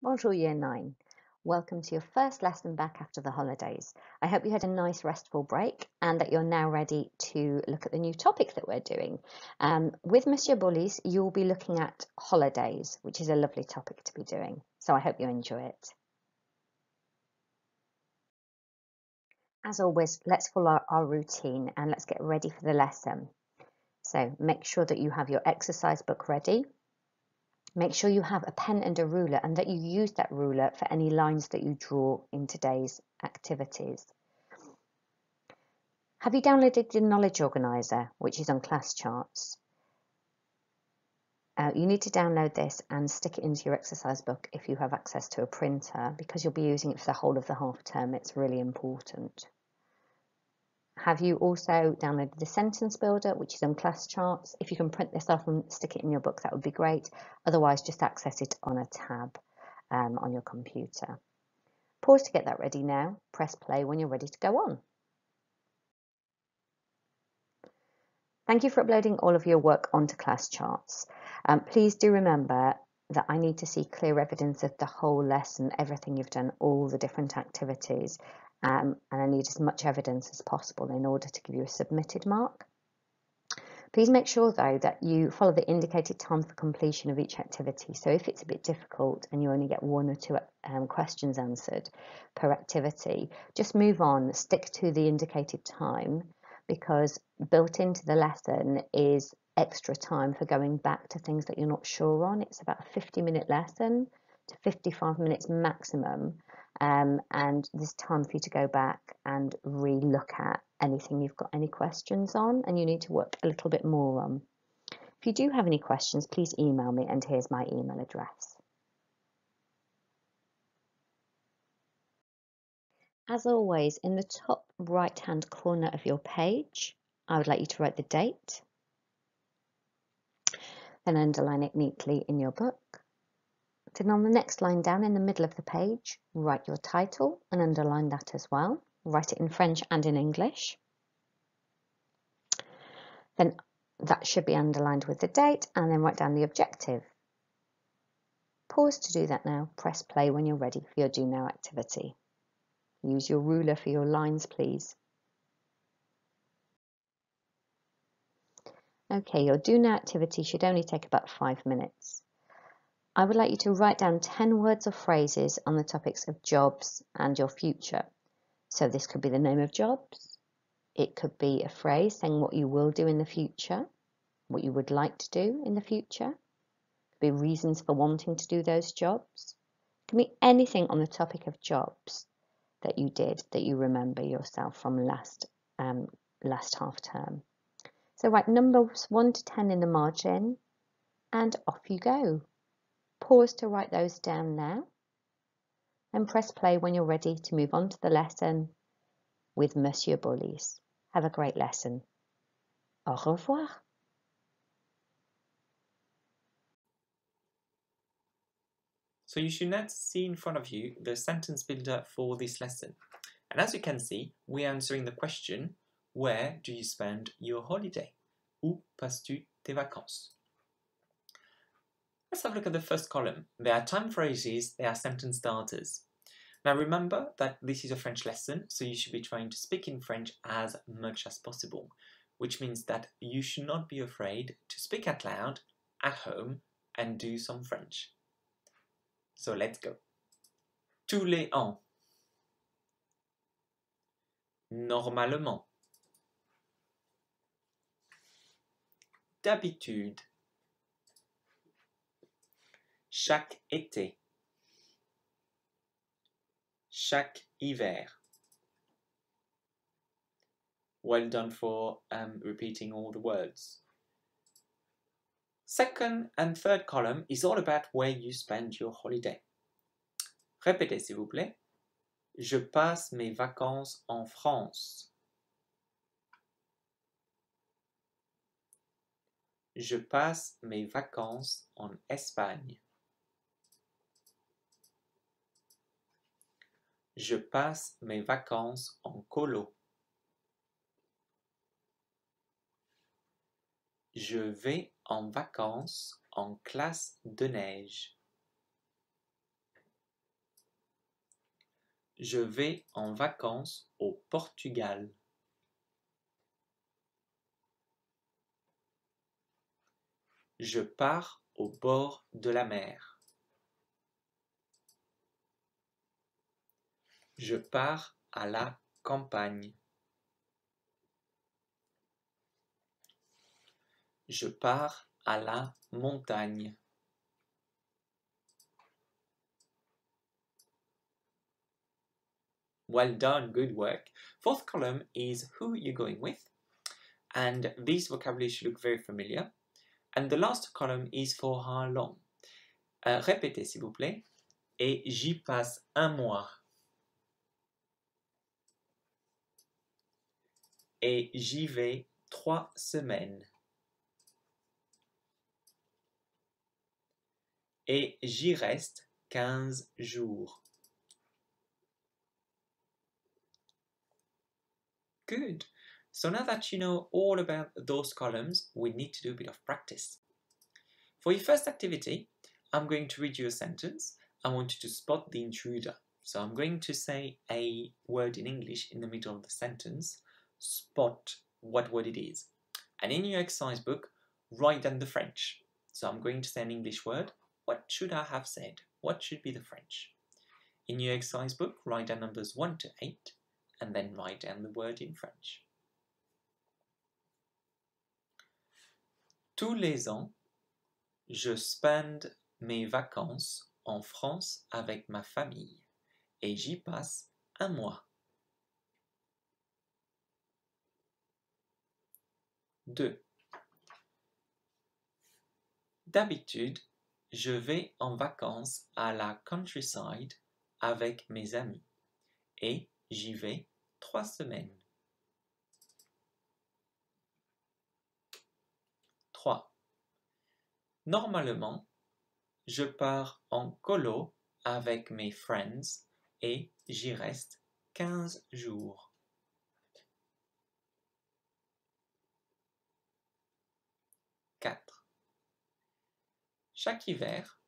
Bonjour Year 9. Welcome to your first lesson back after the holidays. I hope you had a nice restful break and that you're now ready to look at the new topic that we're doing. With Monsieur Bolis, you'll be looking at holidays, which is a lovely topic to be doing. So I hope you enjoy it. As always, let's follow our routine and let's get ready for the lesson. So make sure that you have your exercise book ready. Make sure you have a pen and a ruler and that you use that ruler for any lines that you draw in today's activities. Have you downloaded the Knowledge Organizer, which is on class charts? You need to download this and stick it into your exercise book if you have access to a printer, because you'll be using it for the whole of the half term. It's really important. Have you also downloaded the sentence builder, which is on class charts? If you can print this off and stick it in your book, that would be great. Otherwise, just access it on a tab on your computer. Pause to get that ready now. Press play when you're ready to go on. Thank you for uploading all of your work onto class charts. Please do remember that I need to see clear evidence of the whole lesson, everything you've done, all the different activities. And I need as much evidence as possible in order to give you a submitted mark. Please make sure though that you follow the indicated time for completion of each activity. So if it's a bit difficult and you only get 1 or 2 questions answered per activity, just move on, stick to the indicated time, because built into the lesson is extra time for going back to things that you're not sure on. It's about a 50-minute lesson to 55 minutes maximum. And there's time for you to go back and re-look at anything you've got any questions on and you need to work a little bit more on. If you do have any questions, please email me, and here's my email address. As always, in the top right-hand corner of your page, I would like you to write the date, then underline it neatly in your book. Then on the next line down in the middle of the page, write your title and underline that as well. Write it in French and in English. Then that should be underlined with the date, and then write down the objective. Pause to do that now. Press play when you're ready for your Do Now activity. Use your ruler for your lines, please. Okay, your Do Now activity should only take about 5 minutes. I would like you to write down 10 words or phrases on the topics of jobs and your future. So this could be the name of jobs. It could be a phrase saying what you will do in the future, what you would like to do in the future. It could be reasons for wanting to do those jobs. It can be anything on the topic of jobs that you did, that you remember yourself from last half term. So write numbers 1 to 10 in the margin and off you go. Pause to write those down now and press play when you're ready to move on to the lesson with Monsieur Bolis. Have a great lesson. Au revoir. So you should now see in front of you the sentence builder for this lesson. And as you can see, we're answering the question, where do you spend your holiday? Où passes-tu tes vacances? Let's have a look at the first column. There are time phrases, there are sentence starters. Now remember that this is a French lesson, so you should be trying to speak in French as much as possible, which means that you should not be afraid to speak out loud at home and do some French. So let's go. Tous les ans. Normalement. D'habitude. Chaque été. Chaque hiver. Well done for repeating all the words. Second and third column is all about where you spend your holiday. Répétez s'il vous plaît. Je passe mes vacances en France. Je passe mes vacances en Espagne. Je passe mes vacances en colo. Je vais en vacances en classe de neige. Je vais en vacances au Portugal. Je pars au bord de la mer. Je pars à la campagne. Je pars à la montagne. Well done, good work. Fourth column is who you're going with. And these vocabulary should look very familiar. And the last column is for how long. Répétez s'il vous plaît. Et j'y passe un mois. Et j'y vais 3 semaines. Et j'y reste 15 jours. Good. So now that you know all about those columns, we need to do a bit of practice. For your first activity, I'm going to read you a sentence. I want you to spot the intruder. So I'm going to say a word in English in the middle of the sentence. Spot what word it is. And in your exercise book, write down the French. So I'm going to say an English word. What should I have said? What should be the French? In your exercise book, write down numbers 1 to 8 and then write down the word in French. Tous les ans, je spend mes vacances en France avec ma famille et j'y passe un mois. 2. D'habitude, je vais en vacances à la countryside avec mes amis et j'y vais 3 semaines. 3. Normalement, je pars en colo avec mes friends et j'y reste 15 jours. 4. Chaque hiver,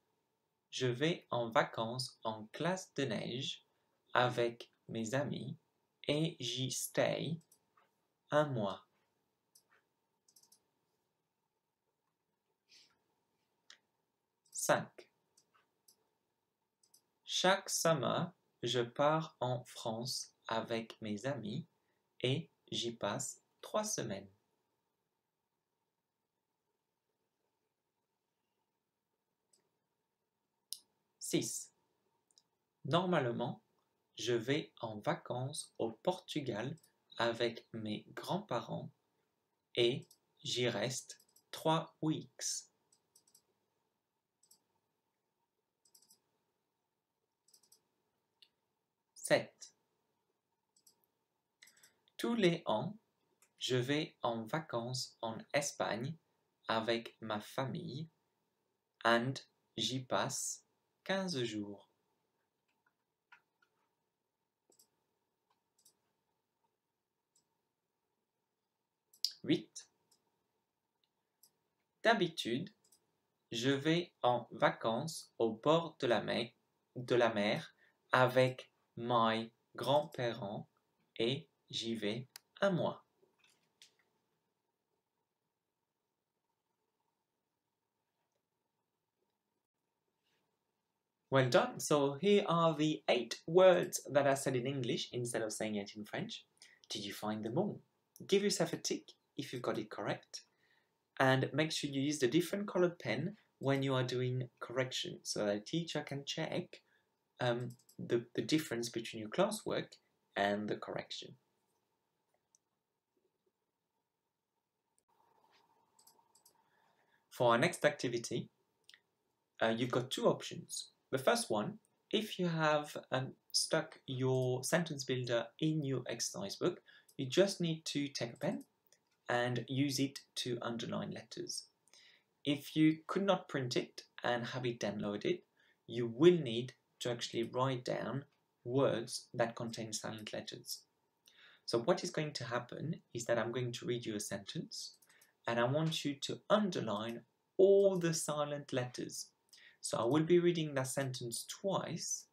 je vais en vacances en classe de neige avec mes amis et j'y stay un mois. 5. Chaque summer, je pars en France avec mes amis et j'y passe 3 semaines. 6. Normalement, je vais en vacances au Portugal avec mes grands-parents et j'y reste 3 weeks. 7. Tous les ans, je vais en vacances en Espagne avec ma famille and j'y passe 15 jours. 8. D'habitude, je vais en vacances au bord de la mer avec mes grands-parents et j'y vais un mois. Well done. So here are the 8 words that I said in English instead of saying it in French. Did you find them all? Give yourself a tick if you've got it correct. And make sure you use the different colored pen when you are doing correction so that a teacher can check the difference between your classwork and the correction. For our next activity, you've got 2 options. The first one, if you have stuck your sentence builder in your exercise book, you just need to take a pen and use it to underline letters. If you could not print it and have it downloaded, you will need to actually write down words that contain silent letters. So what is going to happen is that I'm going to read you a sentence and I want you to underline all the silent letters. So I will be reading that sentence twice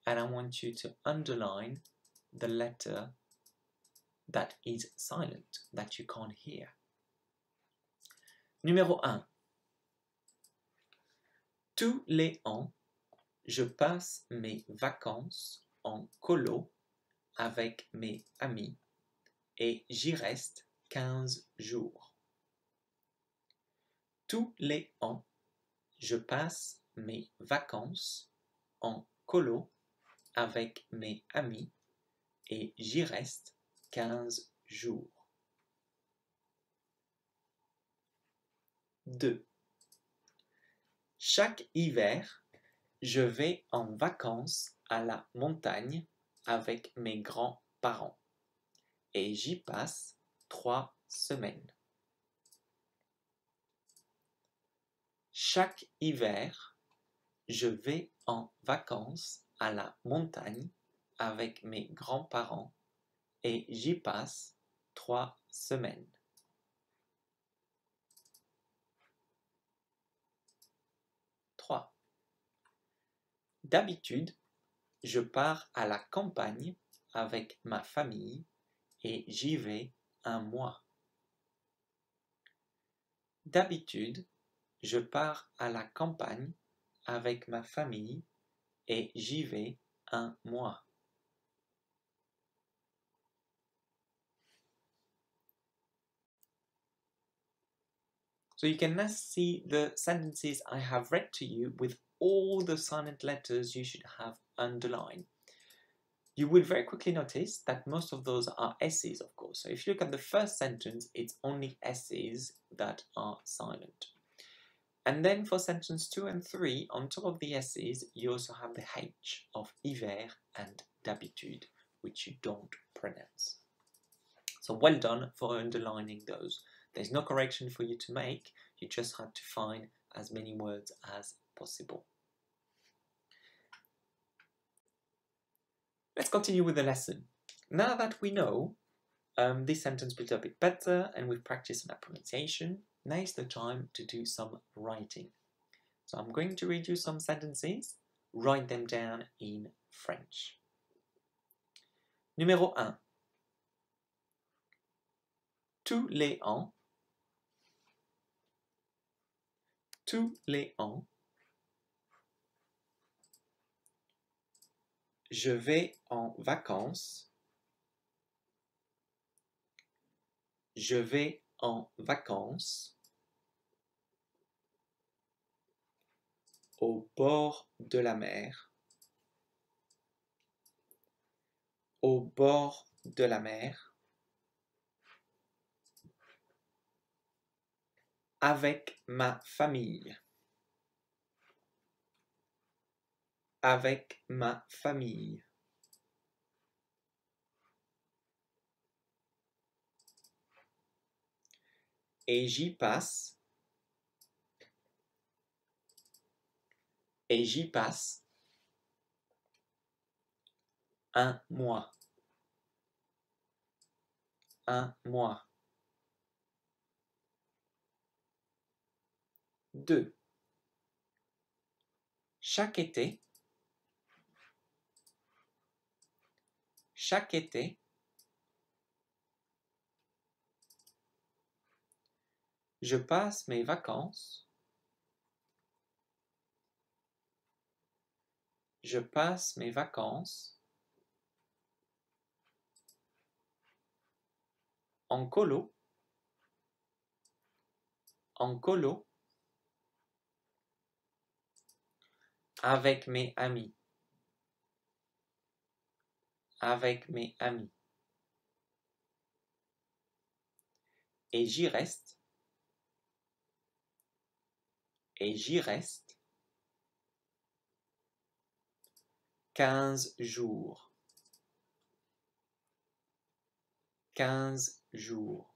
and I want you to underline the letter that is silent, that you can't hear. Numéro 1. Tous les ans, je passe mes vacances en colo avec mes amis et j'y reste 15 jours. Tous les ans, je passe mes vacances en colo avec mes amis et j'y reste 15 jours. 2. Chaque hiver, je vais en vacances à la montagne avec mes grands-parents et j'y passe 3 semaines. Chaque hiver, je vais en vacances à la montagne avec mes grands-parents et j'y passe 3 semaines. 3. D'habitude, je pars à la campagne avec ma famille et j'y vais un mois. D'habitude, je pars à la campagne avec ma famille et j'y vais un mois. So you can now see the sentences I have read to you with all the silent letters you should have underlined. You will very quickly notice that most of those are S's, of course. So if you look at the first sentence, it's only S's that are silent. And then for sentence 2 and 3, on top of the S's, you also have the H of hiver and d'habitude, which you don't pronounce. So well done for underlining those. There's no correction for you to make, you just had to find as many words as possible. Let's continue with the lesson. Now that we know this sentence a bit better and we've practiced that pronunciation, now is the time to do some writing. So I'm going to read you some sentences, write them down in French. Numéro 1. Tous les ans, je vais en vacances. Je vais en vacances au bord de la mer. Au bord de la mer. Avec ma famille. Avec ma famille. Et j'y passe un mois. Un mois. 2. Chaque été, je passe mes vacances. Je passe mes vacances en colo. En colo avec mes amis. Avec mes amis. Et j'y reste. Et j'y reste 15 jours. 15 jours.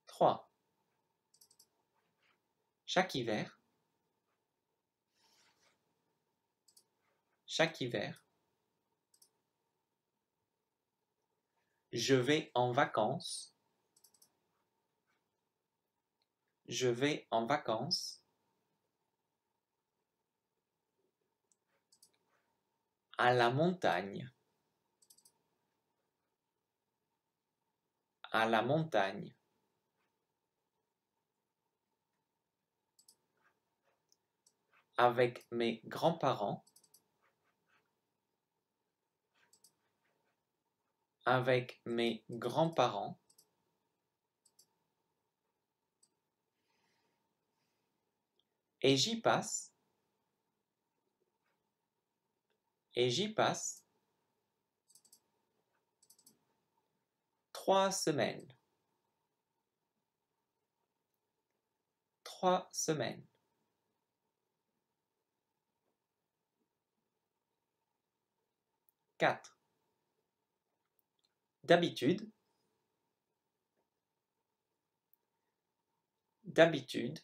3. Chaque hiver, je vais en vacances. Je vais en vacances À la montagne. À la montagne. Avec mes grands-parents. Avec mes grands-parents. Et j'y passe. Et j'y passe 3 semaines. 3 semaines. 4. D'habitude. D'habitude.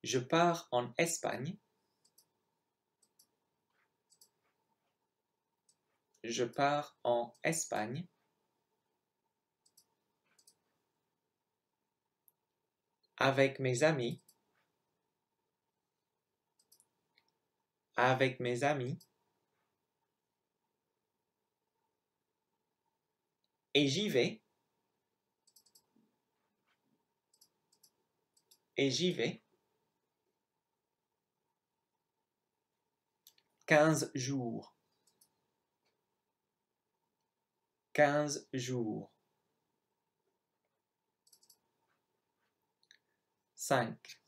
Je pars en Espagne. Je pars en Espagne. Avec mes amis. Avec mes amis. Et j'y vais. Et j'y vais. 15 jours. 15 jours. 5.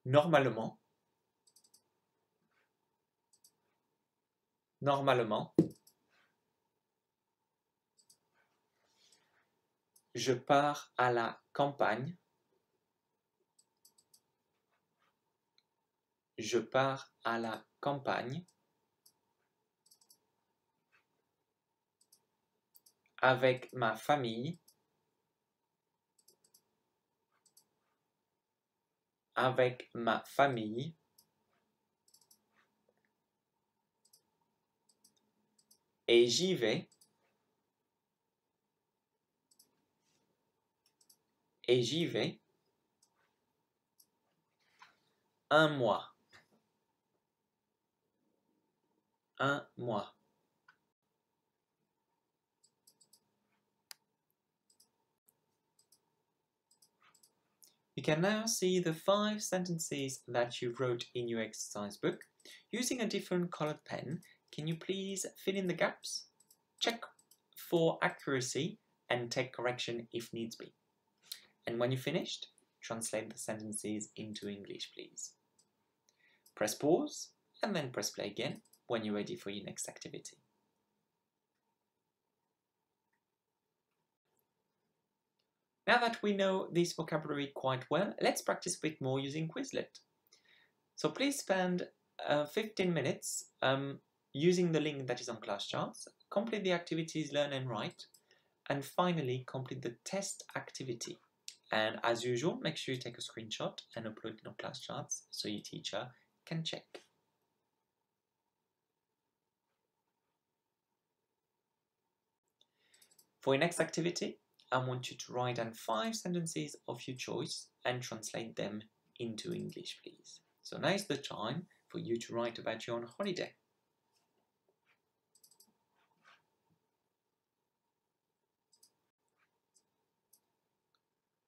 Normalement. Normalement. Je pars à la campagne. Je pars à la campagne. Avec ma famille. Avec ma famille. Et j'y vais. Et j'y vais. 1 mois. 1 mois. You can now see the 5 sentences that you wrote in your exercise book. Using a different colored pen, can you please fill in the gaps, check for accuracy, and take correction if needs be. And when you're finished, translate the sentences into English, please. Press pause and then press play again when you're ready for your next activity. Now that we know this vocabulary quite well, let's practice a bit more using Quizlet. So please spend 15 minutes using the link that is on class charts, complete the activities learn and write, and finally complete the test activity. And as usual, make sure you take a screenshot and upload it on class charts so your teacher can check. For your next activity, I want you to write down 5 sentences of your choice and translate them into English, please. So now is the time for you to write about your own holiday.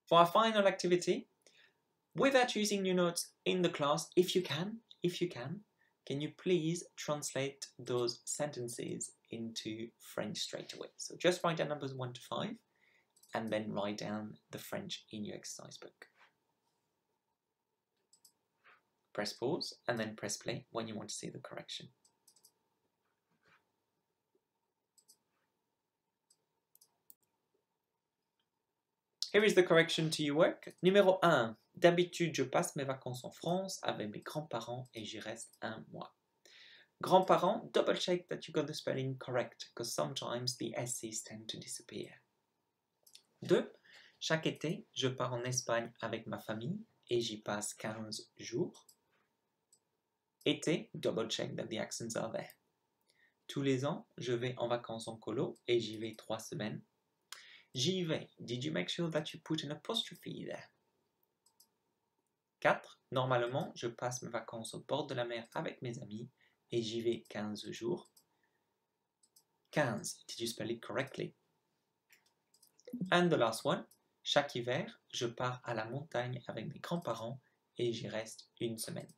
For our final activity, without using your notes in the class, if you can you please translate those sentences into French straight away? So just write down numbers 1 to 5 and then write down the French in your exercise book. Press pause and then press play when you want to see the correction. Here is the correction to your work. Numéro 1. D'habitude, je passe mes vacances en France avec mes grands-parents et j'y reste 1 mois. Grands-parents, double check that you got the spelling correct because sometimes the S's tend to disappear. 2. Chaque été, je pars en Espagne avec ma famille et j'y passe 15 jours. Été, double check that the accents are there. Tous les ans, je vais en vacances en colo et j'y vais 3 semaines. J'y vais, did you make sure that you put an apostrophe there? 4. Normalement, je passe mes vacances au bord de la mer avec mes amis et j'y vais 15 jours. 15. Did you spell it correctly? And the last one. Chaque hiver, je pars à la montagne avec mes grands-parents et j'y reste une semaine.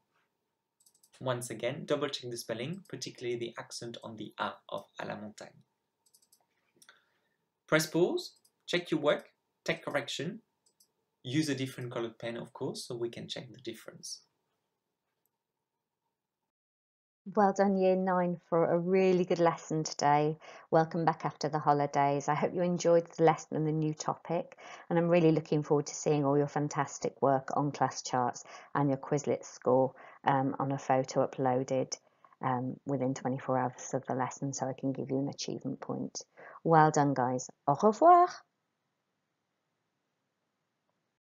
Once again, double check the spelling, particularly the accent on the A of à la montagne. Press pause, check your work, take correction. Use a different colored pen, of course, so we can check the difference. Well done, Year 9, for a really good lesson today. Welcome back after the holidays. I hope you enjoyed the lesson and the new topic, and I'm really looking forward to seeing all your fantastic work on class charts and your Quizlet score on a photo uploaded within 24 hours of the lesson, so I can give you an achievement point. Well done, guys. Au revoir.